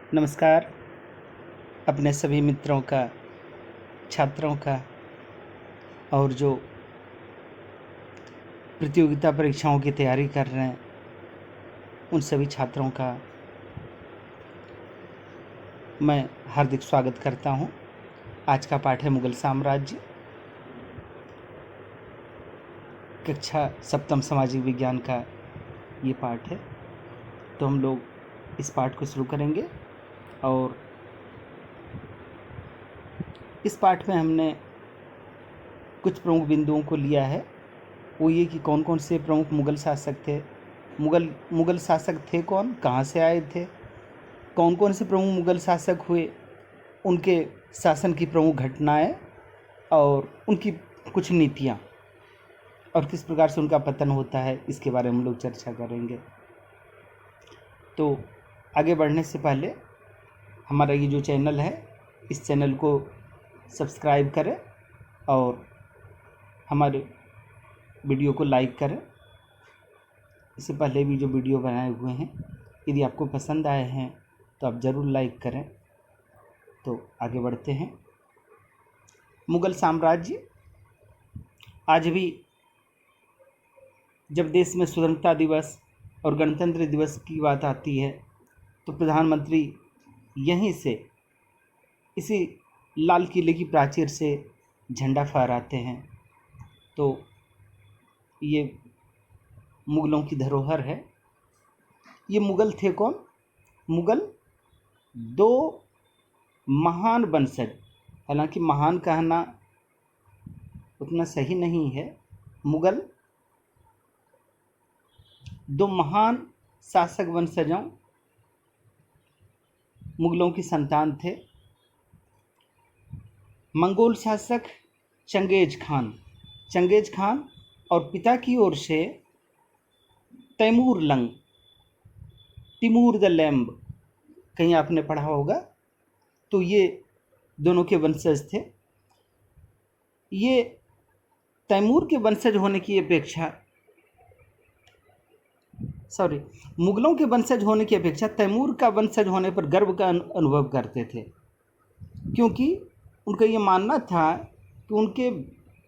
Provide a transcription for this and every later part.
नमस्कार। अपने सभी मित्रों का, छात्रों का और जो प्रतियोगिता परीक्षाओं की तैयारी कर रहे हैं उन सभी छात्रों का मैं हार्दिक स्वागत करता हूं। आज का पाठ है मुगल साम्राज्य, कक्षा सप्तम सामाजिक विज्ञान का ये पाठ है। तो हम लोग इस पाठ को शुरू करेंगे और इस पाठ में हमने कुछ प्रमुख बिंदुओं को लिया है। वो ये कि कौन कौन से प्रमुख मुगल शासक थे, मुगल शासक थे कौन, कहाँ से आए थे, कौन कौन से प्रमुख मुगल शासक हुए, उनके शासन की प्रमुख घटनाएं और उनकी कुछ नीतियाँ और किस प्रकार से उनका पतन होता है, इसके बारे में हम लोग चर्चा करेंगे। तो आगे बढ़ने से पहले हमारा ये जो चैनल है, इस चैनल को सब्सक्राइब करें और हमारे वीडियो को लाइक करें। इससे पहले भी जो वीडियो बनाए हुए हैं, यदि आपको पसंद आए हैं तो आप ज़रूर लाइक करें। तो आगे बढ़ते हैं। मुगल साम्राज्य आज भी जब देश में स्वतंत्रता दिवस और गणतंत्र दिवस की बात आती है तो प्रधानमंत्री यहीं से, इसी लाल किले की प्राचीर से झंडा फहराते हैं। तो ये मुगलों की धरोहर है। ये मुगल थे कौन? मुगल दो महान वंशज, हालांकि महान कहना उतना सही नहीं है। मुगल दो महान शासक वंशजों, मुगलों की संतान थे। मंगोल शासक चंगेज खान और पिता की ओर से तिमूर द लैम्ब, कहीं आपने पढ़ा होगा। तो ये दोनों के वंशज थे। ये तैमूर के वंशज होने की अपेक्षा मुगलों के वंशज होने की अपेक्षा तैमूर का वंशज होने पर गर्व का अनुभव करते थे, क्योंकि उनका ये मानना था कि उनके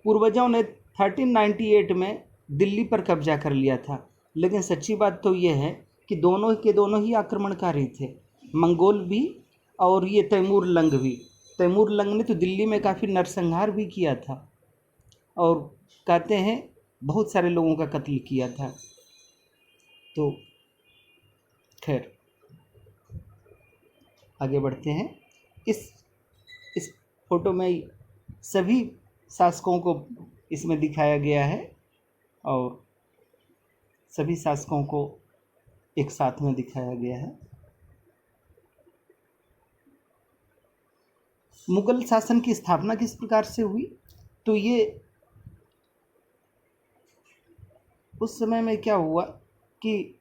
पूर्वजों ने 1398 में दिल्ली पर कब्जा कर लिया था। लेकिन सच्ची बात तो ये है कि दोनों के दोनों ही आक्रमणकारी थे, मंगोल भी और ये तैमूर लंग भी। तैमूर लंग ने तो दिल्ली में काफ़ी नरसंहार भी किया था और कहते हैं बहुत सारे लोगों का कत्ल किया था। तो खैर आगे बढ़ते हैं। इस फोटो में सभी शासकों को इसमें दिखाया गया है और सभी शासकों को एक साथ में दिखाया गया है। मुगल शासन की स्थापना किस प्रकार से हुई? तो ये उस समय में क्या हुआ कि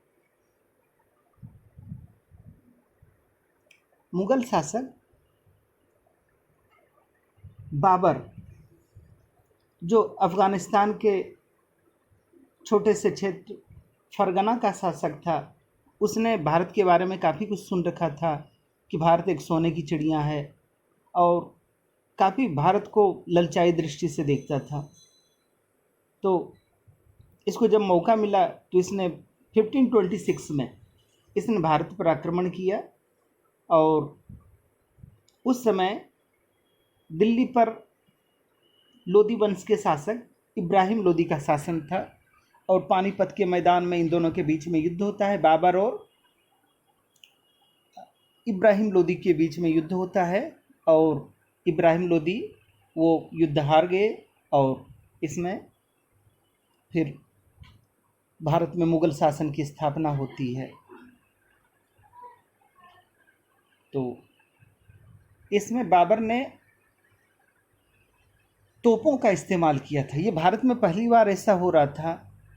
मुगल शासक बाबर, जो अफ़गानिस्तान के छोटे से क्षेत्र फरगना का शासक था, उसने भारत के बारे में काफ़ी कुछ सुन रखा था कि भारत एक सोने की चिड़िया है और काफ़ी भारत को ललचाई दृष्टि से देखता था। तो इसको जब मौका मिला तो इसने 1526 में इसने भारत पर आक्रमण किया और उस समय दिल्ली पर लोदी वंश के शासक इब्राहिम लोदी का शासन था और पानीपत के मैदान में इन दोनों के बीच में युद्ध होता है। बाबर और इब्राहिम लोदी के बीच में युद्ध होता है और इब्राहिम लोदी वो युद्ध हार गए और इसमें फिर भारत में मुगल शासन की स्थापना होती है। तो इसमें बाबर ने तोपों का इस्तेमाल किया था। ये भारत में पहली बार ऐसा हो रहा था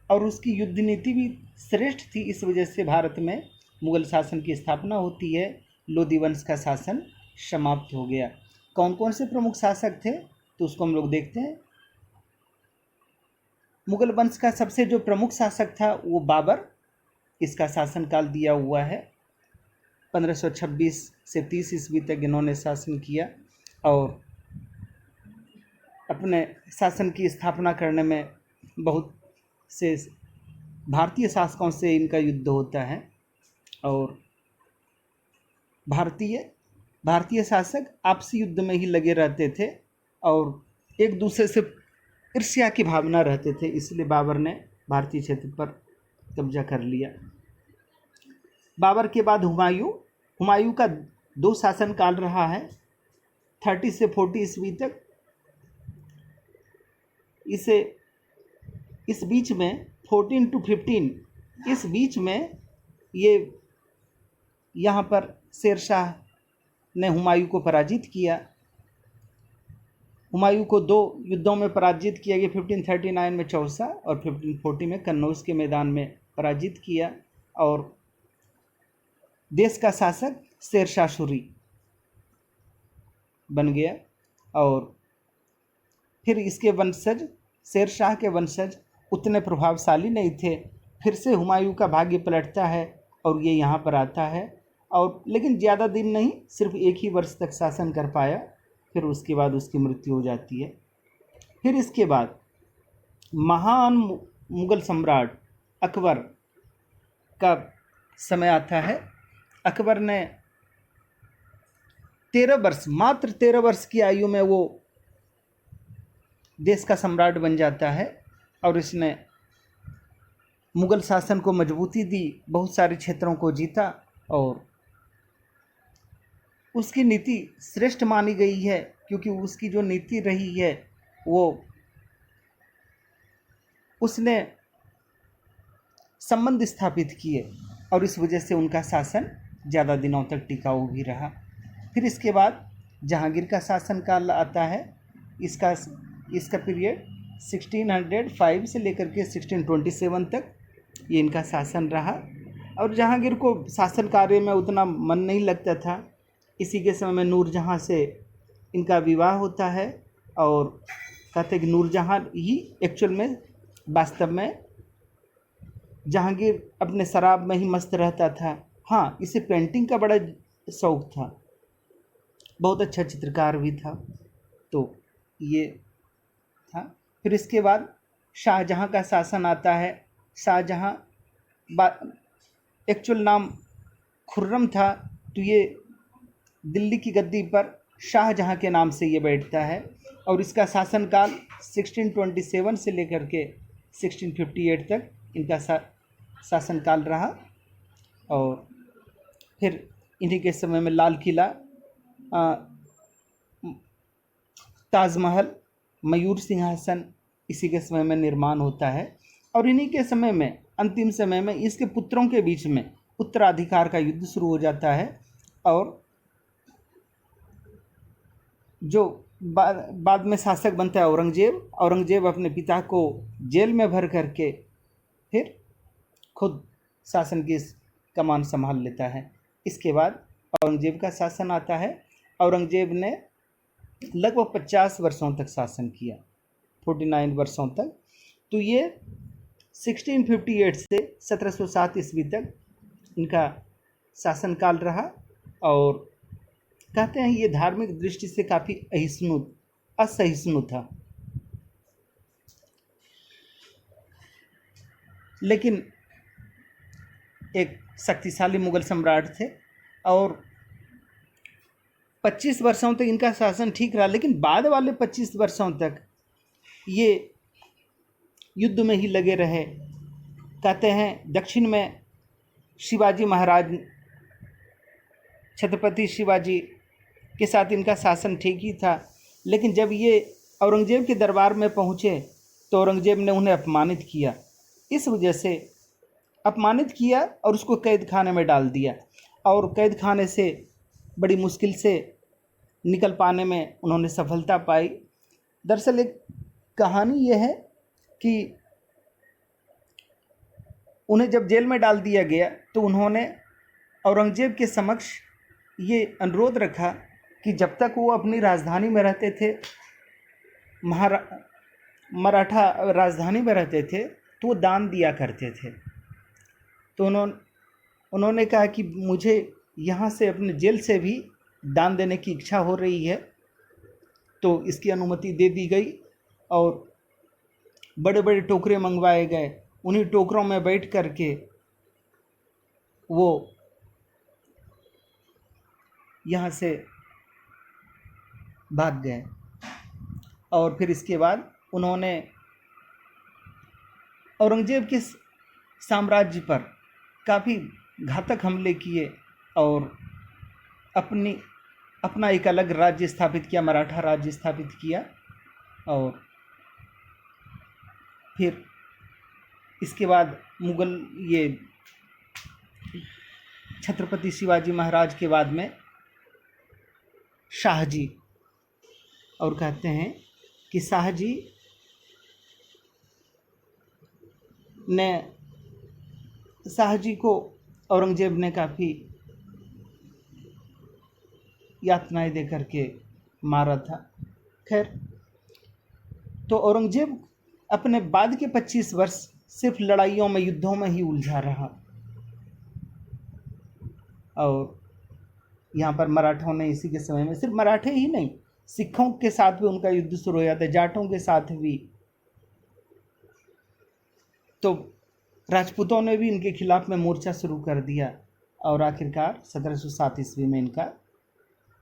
और उसकी युद्ध नीति भी श्रेष्ठ थी। इस वजह से भारत में मुगल शासन की स्थापना होती है, लोदी वंश का शासन समाप्त हो गया। कौन कौन से प्रमुख शासक थे तो उसको हम लोग देखते हैं। मुगल वंश का सबसे जो प्रमुख शासक था वो बाबर, इसका शासनकाल दिया हुआ है। 1526 से 30 ईस्वी तक इन्होंने शासन किया और अपने शासन की स्थापना करने में बहुत से भारतीय शासकों से इनका युद्ध होता है और भारतीय शासक आपसी युद्ध में ही लगे रहते थे और एक दूसरे से ईर्ष्या की भावना रहते थे, इसलिए बाबर ने भारतीय क्षेत्र पर कब्जा कर लिया। बाबर के बाद हुमायूं का 2 शासन काल रहा है, 30 से 40 ईस्वी तक। इस बीच में 14 to 15, इस बीच में ये यहाँ पर शेरशाह ने हुमायूं को पराजित किया। हुमायूं को 2 युद्धों में पराजित किया गया, 1539 में चौसा और 1540 में कन्नौज के मैदान में पराजित किया और देश का शासक शेरशाह सूरी बन गया। और फिर इसके वंशज, शेरशाह के वंशज उतने प्रभावशाली नहीं थे। फिर से हुमायूं का भाग्य पलटता है और ये यहाँ पर आता है और लेकिन ज़्यादा दिन नहीं, सिर्फ 1 ही वर्ष तक शासन कर पाया, फिर उसके बाद उसकी मृत्यु हो जाती है। फिर इसके बाद महान मुग़ल सम्राट अकबर का समय आता है। अकबर ने मात्र 13 वर्ष की आयु में वो देश का सम्राट बन जाता है और इसने मुग़ल शासन को मजबूती दी, बहुत सारे क्षेत्रों को जीता और उसकी नीति श्रेष्ठ मानी गई है क्योंकि उसकी जो नीति रही है वो उसने संबंध स्थापित किए और इस वजह से उनका शासन ज़्यादा दिनों तक टिकाऊ भी रहा। फिर इसके बाद जहांगीर का शासनकाल आता है। इसका पीरियड 1605 से लेकर के 1627 तक ये इनका शासन रहा और जहांगीर को शासन कार्य में उतना मन नहीं लगता था। इसी के समय में नूरजहाँ से इनका विवाह होता है और कहते हैं कि नूरजहाँ ही एक्चुअल में वास्तव में जहांगीर अपने शराब में ही मस्त रहता था। हाँ, इसे पेंटिंग का बड़ा शौक़ था, बहुत अच्छा चित्रकार भी था, तो ये था। फिर इसके बाद शाहजहाँ का शासन आता है। शाहजहाँ एक्चुअल नाम खुर्रम था, तो ये दिल्ली की गद्दी पर शाहजहाँ के नाम से ये बैठता है और इसका शासनकाल 1627 से लेकर के 1658 तक इनका शासनकाल रहा। और फिर इन्हीं के समय में लाल किला, ताजमहल, मयूर सिंहासन इसी के समय में निर्माण होता है और इन्हीं के समय में अंतिम समय में इसके पुत्रों के बीच में उत्तराधिकार का युद्ध शुरू हो जाता है और जो बाद में शासक बनता है औरंगजेब अपने पिता को जेल में भर करके फिर खुद शासन की कमान संभाल लेता है। इसके बाद औरंगजेब का शासन आता है। औरंगजेब ने लगभग 50 वर्षों तक शासन किया, 49 वर्षों तक। तो ये 1658 से 1707 ईस्वी तक इनका शासनकाल रहा और कहते हैं ये धार्मिक दृष्टि से काफ़ी असहिष्णु था, लेकिन एक शक्तिशाली मुग़ल सम्राट थे और 25 वर्षों तक इनका शासन ठीक रहा। लेकिन बाद वाले 25 वर्षों तक ये युद्ध में ही लगे रहे। कहते हैं दक्षिण में शिवाजी महाराज, छत्रपति शिवाजी के साथ इनका शासन ठीक ही था, लेकिन जब ये औरंगजेब के दरबार में पहुँचे तो औरंगजेब ने उन्हें अपमानित किया। इस वजह से अपमानित किया और उसको कैद खाने में डाल दिया और कैद खाने से बड़ी मुश्किल से निकल पाने में उन्होंने सफलता पाई। दरअसल एक कहानी यह है कि उन्हें जब जेल में डाल दिया गया तो उन्होंने औरंगजेब के समक्ष ये अनुरोध रखा कि जब तक वो अपनी राजधानी में रहते थे, मराठा राजधानी में रहते थे, तो वो दान दिया करते थे। तो उन्होंने कहा कि मुझे यहाँ से अपने जेल से भी दान देने की इच्छा हो रही है, तो इसकी अनुमति दे दी गई और बड़े बड़े टोकरे मंगवाए गए। उन्हीं टोकरों में बैठ कर के वो यहाँ से भाग गए। और फिर इसके बाद उन्होंने औरंगजेब के साम्राज्य पर काफ़ी घातक हमले किए और अपना एक अलग राज्य स्थापित किया, मराठा राज्य स्थापित किया। और फिर इसके बाद मुगल ये छत्रपति शिवाजी महाराज के बाद में शाहजी, और कहते हैं कि शाहजी को औरंगजेब ने काफ़ी यातनाएं दे करके मारा था। खैर, तो औरंगजेब अपने बाद के 25 वर्ष सिर्फ लड़ाइयों में, युद्धों में ही उलझा रहा। और यहाँ पर मराठों ने इसी के समय में, सिर्फ मराठे ही नहीं, सिखों के साथ भी उनका युद्ध शुरू हो जाता है, जाटों के साथ भी। तो राजपूतों ने भी इनके खिलाफ में मोर्चा शुरू कर दिया और आखिरकार 1707 ईस्वी में इनका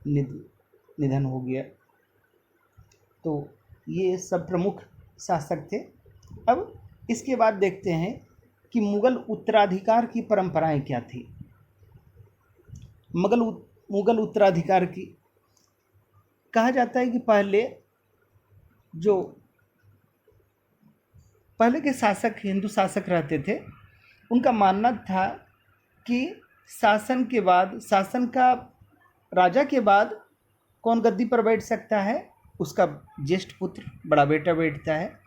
निधन हो गया। तो ये सब प्रमुख शासक थे। अब इसके बाद देखते हैं कि मुगल उत्तराधिकार की परंपराएं क्या थी। मुगल उत्तराधिकार की कहा जाता है कि पहले के शासक, हिंदू शासक रहते थे, उनका मानना था कि शासन का राजा के बाद कौन गद्दी पर बैठ सकता है, उसका ज्येष्ठ पुत्र, बड़ा बेटा बैठता है।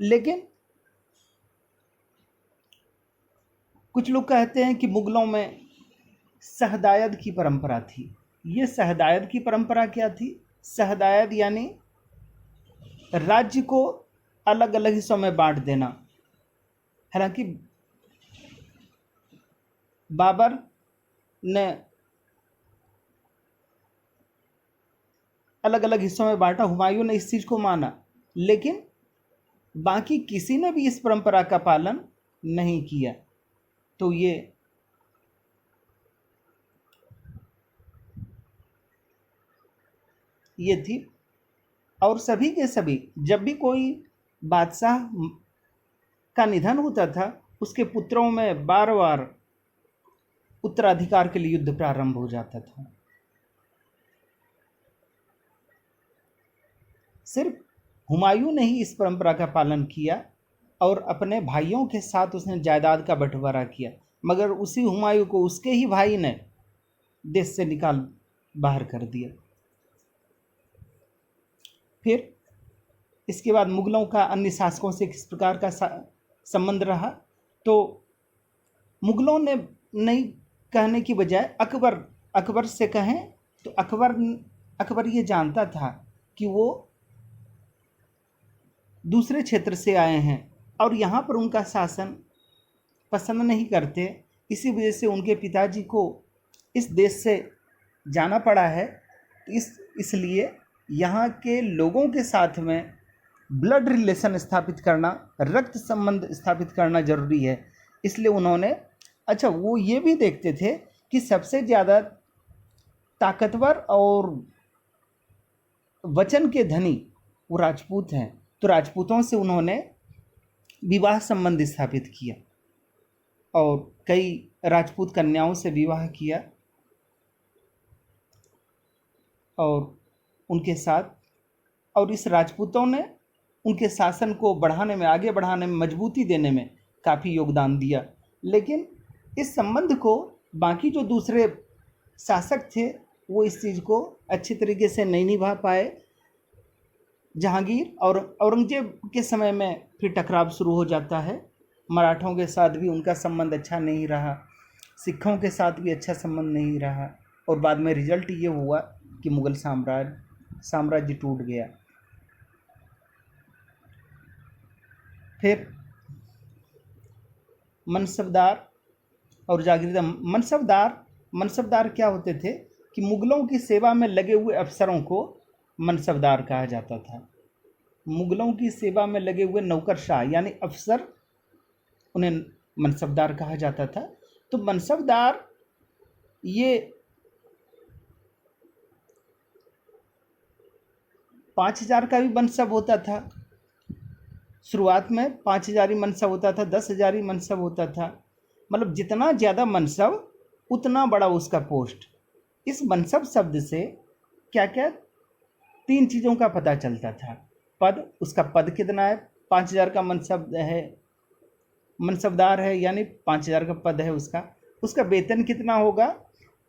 लेकिन कुछ लोग कहते हैं कि मुगलों में सहदायद की परंपरा थी। ये सहदायद की परंपरा क्या थी? सहदायद यानी राज्य को अलग अलग हिस्सों में बांट देना। हालांकि बाबर ने अलग अलग हिस्सों में बांटा, हुमायूं ने इस चीज़ को माना, लेकिन बाकी किसी ने भी इस परंपरा का पालन नहीं किया। तो ये थी। और सभी के सभी, जब भी कोई बादशाह का निधन होता था, उसके पुत्रों में बार बार उत्तराधिकार के लिए युद्ध प्रारंभ हो जाता था। सिर्फ हुमायूं ने ही इस परंपरा का पालन किया और अपने भाइयों के साथ उसने जायदाद का बंटवारा किया, मगर उसी हुमायूं को उसके ही भाई ने देश से निकाल बाहर कर दिया। फिर इसके बाद मुगलों का अन्य शासकों से किस प्रकार का संबंध रहा, तो मुगलों ने नहीं कहने की बजाय अकबर से कहें तो अकबर ये जानता था कि वो दूसरे क्षेत्र से आए हैं और यहाँ पर उनका शासन पसंद नहीं करते। इसी वजह से उनके पिताजी को इस देश से जाना पड़ा है। इसलिए यहाँ के लोगों के साथ में ब्लड रिलेशन स्थापित करना, रक्त संबंध स्थापित करना जरूरी है। इसलिए उन्होंने, अच्छा, वो ये भी देखते थे कि सबसे ज़्यादा ताकतवर और वचन के धनी वो राजपूत हैं, तो राजपूतों से उन्होंने विवाह संबंध स्थापित किया और कई राजपूत कन्याओं से विवाह किया और उनके साथ, और इस राजपूतों ने उनके शासन को बढ़ाने में, आगे बढ़ाने में, मजबूती देने में काफ़ी योगदान दिया। लेकिन इस संबंध को बाकी जो दूसरे शासक थे वो इस चीज़ को अच्छी तरीके से नहीं निभा पाए। जहांगीर और औरंगजेब के समय में फिर टकराव शुरू हो जाता है। मराठों के साथ भी उनका संबंध अच्छा नहीं रहा, सिखों के साथ भी अच्छा संबंध नहीं रहा, और बाद में रिजल्ट ये हुआ कि मुगल साम्राज्य टूट गया। फिर मनसबदार और जागीरदार। मनसबदार मनसबदार क्या होते थे कि मुगलों की सेवा में लगे हुए अफसरों को मनसबदार कहा जाता था। मुगलों की सेवा में लगे हुए नौकरशाह यानी अफसर, उन्हें मनसबदार कहा जाता था। तो मनसबदार ये 5,000 का भी मनसब होता था। शुरुआत में 5,000 ही मनसब होता था, 10,000 ही मनसब होता था। मतलब जितना ज़्यादा मनसब उतना बड़ा उसका पोस्ट। इस मनसब शब्द से क्या क्या 3 चीज़ों का पता चलता था। पद, उसका पद कितना है, 5,000 का मनसब है, मनसबदार है यानी 5,000 का पद है उसका वेतन कितना होगा,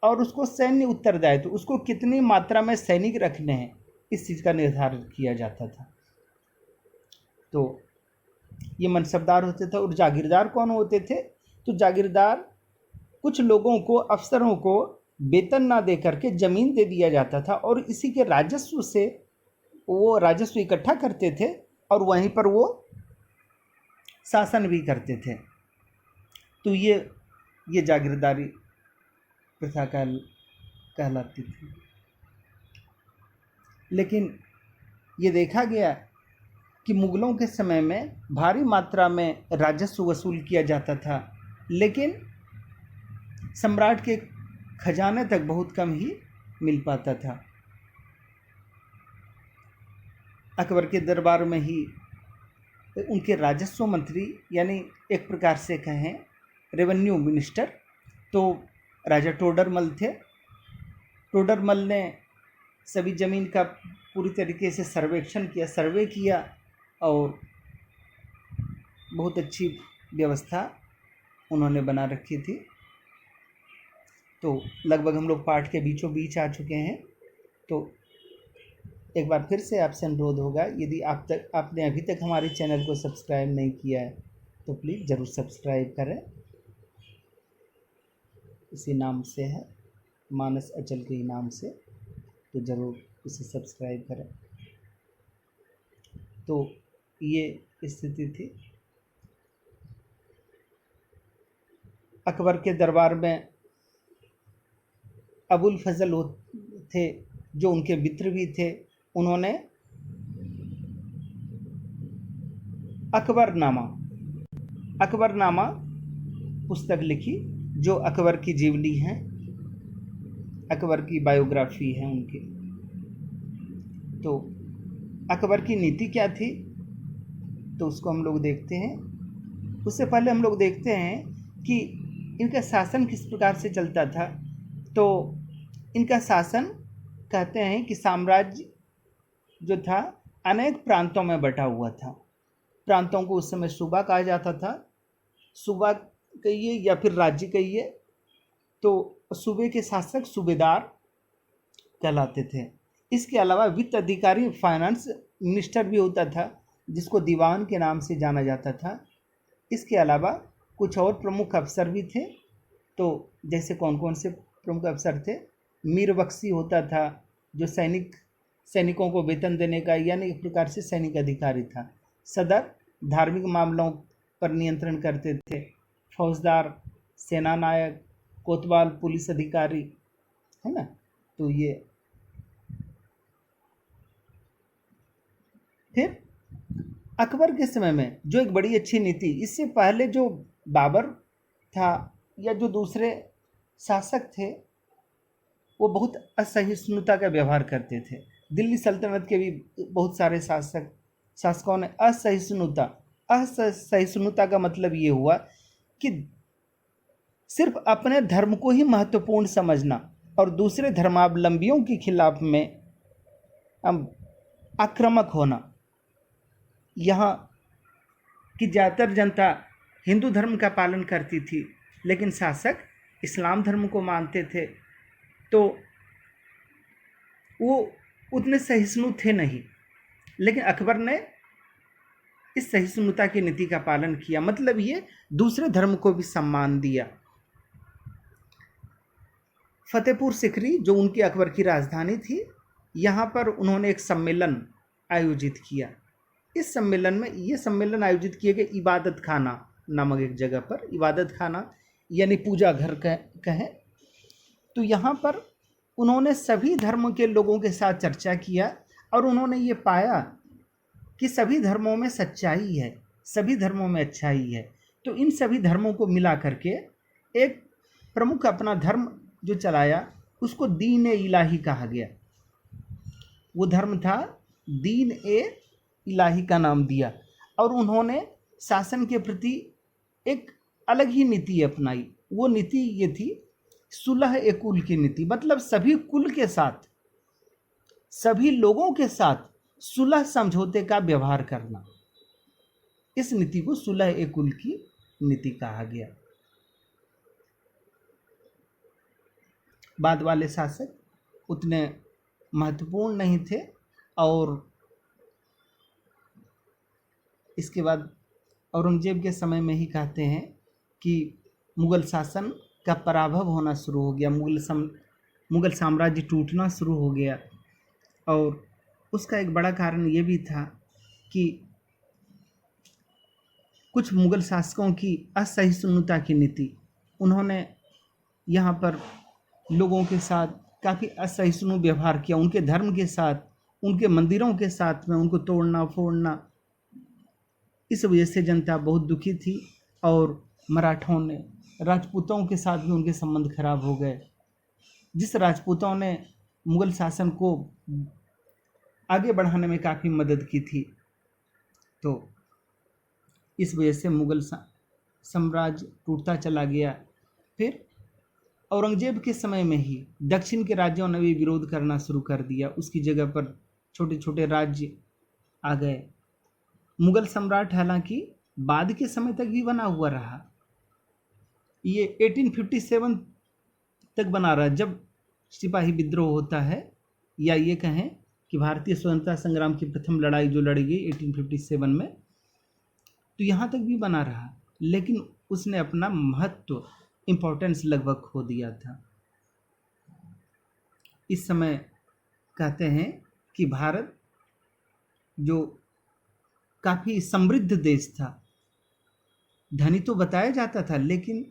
और उसको सैन्य उत्तरदायित्व, उसको कितनी मात्रा में सैनिक रखने हैं, इस चीज़ का निर्धारण किया जाता था। तो ये मनसबदार होते थे। और जागीरदार कौन होते थे? तो जागीरदार कुछ लोगों को, अफसरों को वेतन ना दे करके ज़मीन दे दिया जाता था और इसी के राजस्व से वो राजस्व इकट्ठा करते थे और वहीं पर वो शासन भी करते थे। तो ये जागीरदारी प्रथा कहलाती थी। लेकिन ये देखा गया कि मुगलों के समय में भारी मात्रा में राजस्व वसूल किया जाता था, लेकिन सम्राट के खजाने तक बहुत कम ही मिल पाता था। अकबर के दरबार में ही उनके राजस्व मंत्री यानी एक प्रकार से कहें रेवेन्यू मिनिस्टर तो राजा टोडरमल थे। टोडरमल ने सभी ज़मीन का पूरी तरीके से सर्वे किया और बहुत अच्छी व्यवस्था उन्होंने बना रखी थी। तो लगभग हम लोग पाठ के बीचों बीच आ चुके हैं। तो एक बार फिर से आपसे अनुरोध होगा, यदि आपने अभी तक हमारे चैनल को सब्सक्राइब नहीं किया है तो प्लीज़ ज़रूर सब्सक्राइब करें। इसी नाम से है, मानस अचल के ही नाम से, तो ज़रूर इसे सब्सक्राइब करें। तो ये स्थिति थी। अकबर के दरबार में अबुल फजल थे जो उनके मित्र भी थे। उन्होंने अकबरनामा पुस्तक लिखी जो अकबर की जीवनी है, अकबर की बायोग्राफी है उनकी। तो अकबर की नीति क्या थी तो उसको हम लोग देखते हैं। उससे पहले हम लोग देखते हैं कि इनका शासन किस प्रकार से चलता था। तो इनका शासन, कहते हैं कि साम्राज्य जो था अनेक प्रांतों में बटा हुआ था। प्रांतों को उस समय सूबा कहा जाता था, सूबा कहिए या फिर राज्य कहिए। तो सूबे के शासक सूबेदार कहलाते थे। इसके अलावा वित्त अधिकारी, फाइनेंस मिनिस्टर भी होता था जिसको दीवान के नाम से जाना जाता था। इसके अलावा कुछ और प्रमुख अफसर भी थे। तो जैसे कौन कौन से प्रमुख अफसर थे? मीर बख्शी होता था जो सैनिकों को वेतन देने का यानी एक प्रकार से सैनिक अधिकारी था। सदर धार्मिक मामलों पर नियंत्रण करते थे। फौजदार, सेना नायक, कोतवाल पुलिस अधिकारी, है ना। तो ये फिर अकबर के समय में जो एक बड़ी अच्छी नीति, इससे पहले जो बाबर था या जो दूसरे शासक थे वो बहुत असहिष्णुता का व्यवहार करते थे। दिल्ली सल्तनत के भी बहुत सारे शासकों ने असहिष्णुता का मतलब ये हुआ कि सिर्फ अपने धर्म को ही महत्वपूर्ण समझना और दूसरे धर्मावलंबियों के खिलाफ में आक्रामक होना। यहाँ की ज़्यादातर जनता हिंदू धर्म का पालन करती थी, लेकिन शासक इस्लाम धर्म को मानते थे, तो वो उतने सहिष्णु थे नहीं। लेकिन अकबर ने इस सहिष्णुता की नीति का पालन किया, मतलब ये दूसरे धर्म को भी सम्मान दिया। फतेहपुर सिकरी जो उनकी अकबर की राजधानी थी, यहाँ पर उन्होंने एक सम्मेलन आयोजित किया। इस सम्मेलन में ये सम्मेलन आयोजित किए गए इबादत खाना नामक एक जगह पर। इबादत खाना यानी पूजा घर कहें। तो यहाँ पर उन्होंने सभी धर्म के लोगों के साथ चर्चा किया और उन्होंने ये पाया कि सभी धर्मों में सच्चाई है, सभी धर्मों में अच्छाई है। तो इन सभी धर्मों को मिला करके एक प्रमुख अपना धर्म जो चलाया उसको दीन ए इलाही कहा गया। वो धर्म था दीन ए इलाही का नाम दिया। और उन्होंने शासन के प्रति एक अलग ही नीति अपनाई। वो नीति ये थी सुलह ए कुल की नीति, मतलब सभी कुल के साथ, सभी लोगों के साथ सुलह समझौते का व्यवहार करना। इस नीति को सुलह ए कुल की नीति कहा गया। बाद वाले शासक उतने महत्वपूर्ण नहीं थे और इसके बाद औरंगजेब के समय में ही कहते हैं कि मुग़ल शासन का पराभव होना शुरू हो गया, मुग़ल साम्राज्य टूटना शुरू हो गया। और उसका एक बड़ा कारण ये भी था कि कुछ मुग़ल शासकों की असहिष्णुता की नीति, उन्होंने यहाँ पर लोगों के साथ काफ़ी असहिष्णु व्यवहार किया, उनके धर्म के साथ, उनके मंदिरों के साथ में उनको तोड़ना फोड़ना। इस वजह से जनता बहुत दुखी थी और मराठों ने राजपूतों के साथ भी उनके संबंध खराब हो गए। जिस राजपूतों ने मुग़ल शासन को आगे बढ़ाने में काफ़ी मदद की थी, तो इस वजह से मुग़ल साम्राज्य टूटता चला गया। फिर औरंगजेब के समय में ही दक्षिण के राज्यों ने भी विरोध करना शुरू कर दिया, उसकी जगह पर छोटे छोटे राज्य आ गए। मुग़ल सम्राट हालांकि बाद के समय तक भी बना हुआ रहा, ये 1857 तक बना रहा, जब सिपाही विद्रोह होता है, या ये कहें कि भारतीय स्वतंत्रता संग्राम की प्रथम लड़ाई जो लड़ी गई 1857 में, तो यहाँ तक भी बना रहा, लेकिन उसने अपना महत्व, इम्पोर्टेंस लगभग खो दिया था। इस समय कहते हैं कि भारत जो काफ़ी समृद्ध देश था, धनी तो बताया जाता था, लेकिन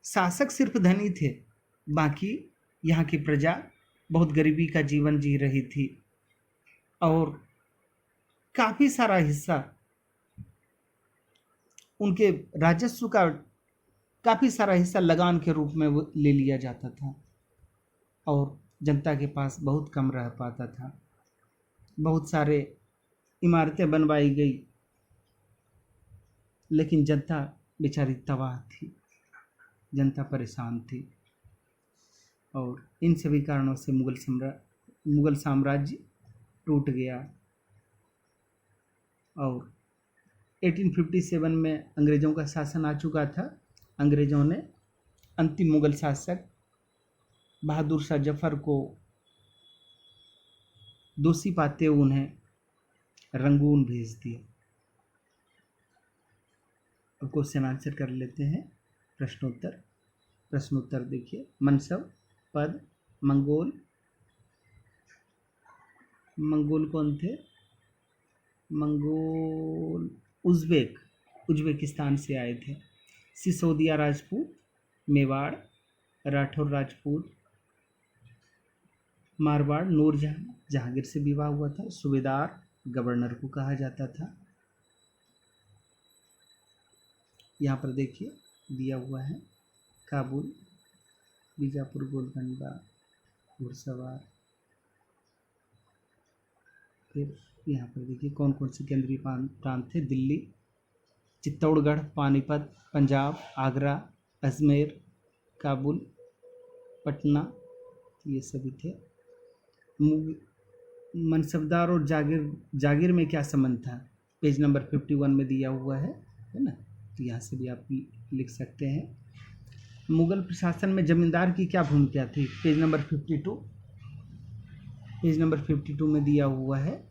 शासक सिर्फ धनी थे, बाकी यहाँ की प्रजा बहुत गरीबी का जीवन जी रही थी। और काफ़ी सारा हिस्सा उनके राजस्व का, काफ़ी सारा हिस्सा लगान के रूप में वो ले लिया जाता था और जनता के पास बहुत कम रह पाता था। बहुत सारे इमारतें बनवाई गई, लेकिन जनता बेचारी तबाह थी, जनता परेशान थी। और इन सभी कारणों से मुग़ल साम्राज्य टूट गया। और 1857 में अंग्रेज़ों का शासन आ चुका था। अंग्रेज़ों ने अंतिम मुग़ल शासक बहादुर शाह जफ़र को दोषी पाते उन्हें रंगून भेज दिया। अब क्वेश्चन आंसर कर लेते हैं। प्रश्नोत्तर देखिए। मनसब, पद, मंगोल कौन थे? मंगोल उज्बेकिस्तान से आए थे। सिसोदिया राजपूत, मेवाड़, राठौर राजपूत, मारवाड़, नूरजहां, जहांगीर से विवाह हुआ था। सूबेदार, गवर्नर को कहा जाता था। यहाँ पर देखिए दिया हुआ है, काबुल, बीजापुर, गोलकुंडा, घुड़सवार। फिर यहाँ पर देखिए कौन कौन से केंद्रीय प्रांत थे। दिल्ली, चित्तौड़गढ़, पानीपत, पंजाब, आगरा, अजमेर, काबुल, पटना, ये सभी थे। मनसबदार और जागीर में क्या संबंध था? पेज नंबर 51 में दिया हुआ है ना, तो यहाँ से भी आप लिख सकते हैं। मुग़ल प्रशासन में जमींदार की क्या भूमिका थी? पेज नंबर 52 में दिया हुआ है।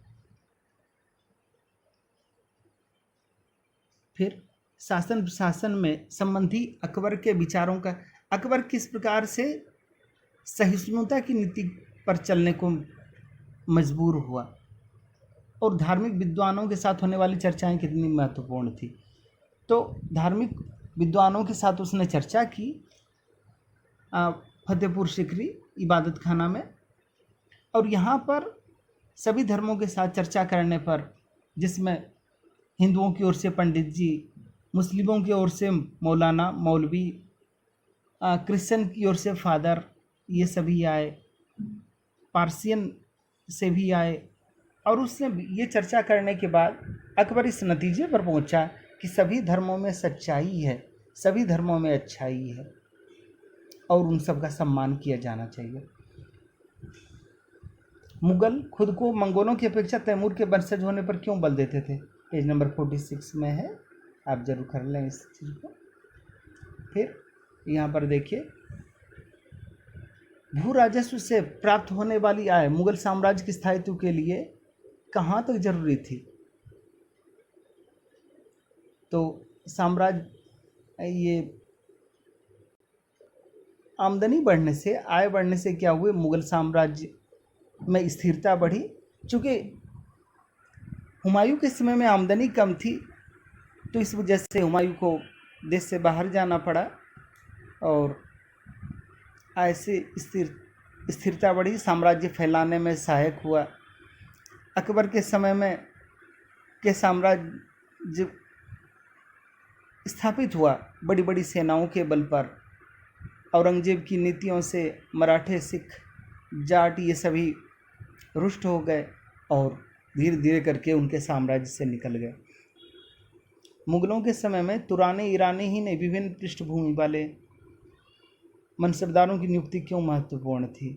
फिर शासन प्रशासन में संबंधी अकबर के विचारों का, अकबर किस प्रकार से सहिष्णुता की नीति पर चलने को मजबूर हुआ, और धार्मिक विद्वानों के साथ होने वाली चर्चाएं कितनी महत्वपूर्ण थी। तो धार्मिक विद्वानों के साथ उसने चर्चा की, फतेहपुर सिकरी इबादत खाना में। और यहाँ पर सभी धर्मों के साथ चर्चा करने पर, जिसमें हिंदुओं की ओर से पंडित जी, मुस्लिमों की ओर से मौलाना मौलवी, क्रिश्चियन की ओर से फादर, ये सभी आए, पार्सियन से भी आए। और उसने ये चर्चा करने के बाद अकबर इस नतीजे पर पहुंचा कि सभी धर्मों में सच्चाई है, सभी धर्मों में अच्छाई है और उन सब का सम्मान किया जाना चाहिए। मुगल खुद को मंगोलों की अपेक्षा तैमूर के वंशज होने पर क्यों बल देते थे? पेज नंबर 46 में है, आप जरूर कर लें इस चीज़ को। फिर यहाँ पर देखिए, भू राजस्व से प्राप्त होने वाली आय मुगल साम्राज्य के स्थायित्व के लिए कहाँ तक जरूरी थी? तो साम्राज्य ये आमदनी बढ़ने से, आय बढ़ने से क्या हुए, मुगल साम्राज्य में स्थिरता बढ़ी। चूँकि हुमायूं के समय में आमदनी कम थी, तो इस वजह से हुमायूं को देश से बाहर जाना पड़ा और ऐसे स्थिरता बढ़ी, साम्राज्य फैलाने में सहायक हुआ। अकबर के समय में के साम्राज्य स्थापित हुआ बड़ी बड़ी सेनाओं के बल पर। औरंगजेब की नीतियों से मराठे, सिख, जाट ये सभी रुष्ट हो गए और धीरे धीरे करके उनके साम्राज्य से निकल गए। मुगलों के समय में तुरानी, ईरानी ही नहीं, विभिन्न पृष्ठभूमि वाले मनसबदारों की नियुक्ति क्यों महत्वपूर्ण थी?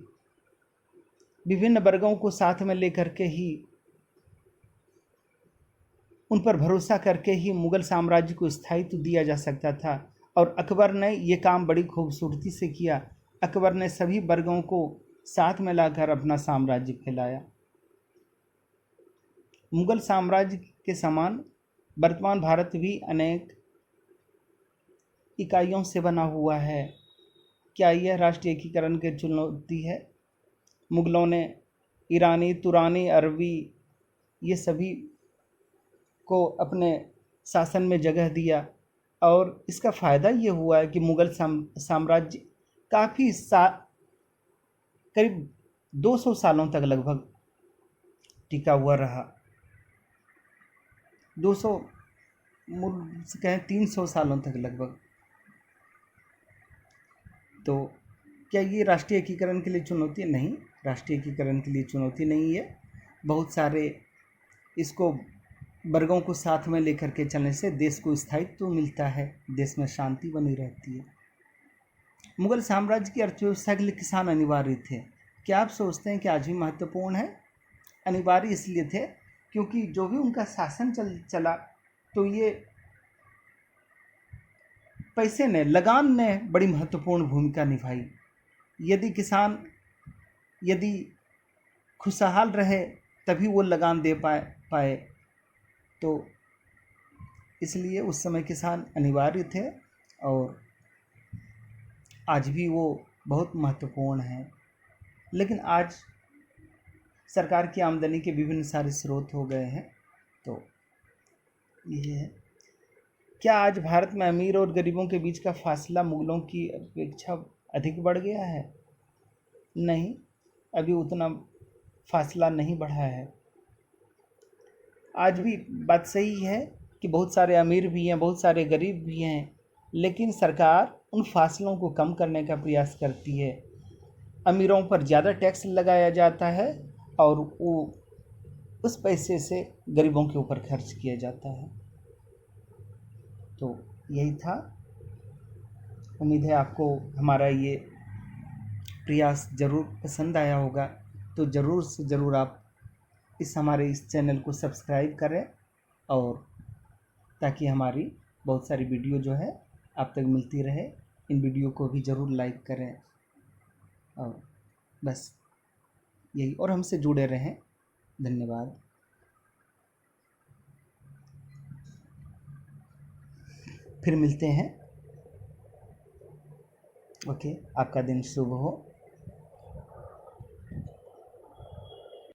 विभिन्न वर्गों को साथ में लेकर के ही, उन पर भरोसा करके ही मुगल साम्राज्य को स्थायित्व दिया जा सकता था और अकबर ने ये काम बड़ी खूबसूरती से किया। अकबर ने सभी वर्गों को साथ में लाकर अपना साम्राज्य फैलाया। मुगल साम्राज्य के समान वर्तमान भारत भी अनेक इकाइयों से बना हुआ है। क्या यह राष्ट्रीय एकीकरण की चुनौती है? मुगलों ने ईरानी, तुरानी, अरबी ये सभी को अपने शासन में जगह दिया और इसका फ़ायदा ये हुआ है कि मुगल साम्राज्य काफ़ी करीब 200 सालों तक लगभग टिका हुआ रहा। 200 से कहें 300 सालों तक लगभग। तो क्या ये राष्ट्रीय एकीकरण के लिए चुनौती? नहीं, राष्ट्रीय एकीकरण के लिए चुनौती नहीं है। बहुत सारे इसको वर्गों को साथ में लेकर के चलने से देश को स्थायित्व मिलता है, देश में शांति बनी रहती है। मुगल साम्राज्य की अर्थव्यवस्था के लिए किसान अनिवार्य थे। क्या आप सोचते हैं कि आज भी महत्वपूर्ण है? अनिवार्य इसलिए थे क्योंकि जो भी उनका शासन चला तो ये पैसे ने, लगान ने बड़ी महत्वपूर्ण भूमिका निभाई। यदि खुशहाल रहे तभी वो लगान दे पाए। तो इसलिए उस समय किसान अनिवार्य थे और आज भी वो बहुत महत्वपूर्ण हैं। लेकिन आज सरकार की आमदनी के विभिन्न सारे स्रोत हो गए हैं। तो ये है। क्या आज भारत में अमीर और गरीबों के बीच का फासला मुगलों की अपेक्षा अधिक बढ़ गया है? नहीं, अभी उतना फासला नहीं बढ़ा है। आज भी बात सही है कि बहुत सारे अमीर भी हैं, बहुत सारे गरीब भी हैं, लेकिन सरकार उन फासलों को कम करने का प्रयास करती है। अमीरों पर ज़्यादा टैक्स लगाया जाता है और वो उस पैसे से गरीबों के ऊपर खर्च किया जाता है। तो यही था। उम्मीद है आपको हमारा ये प्रयास ज़रूर पसंद आया होगा। तो ज़रूर से ज़रूर आप हमारे इस चैनल को सब्सक्राइब करें और ताकि हमारी बहुत सारी वीडियो जो है आप तक मिलती रहे। इन वीडियो को भी ज़रूर लाइक करें और बस यही, और हमसे जुड़े रहें। धन्यवाद। फिर मिलते हैं। ओके, आपका दिन शुभ हो।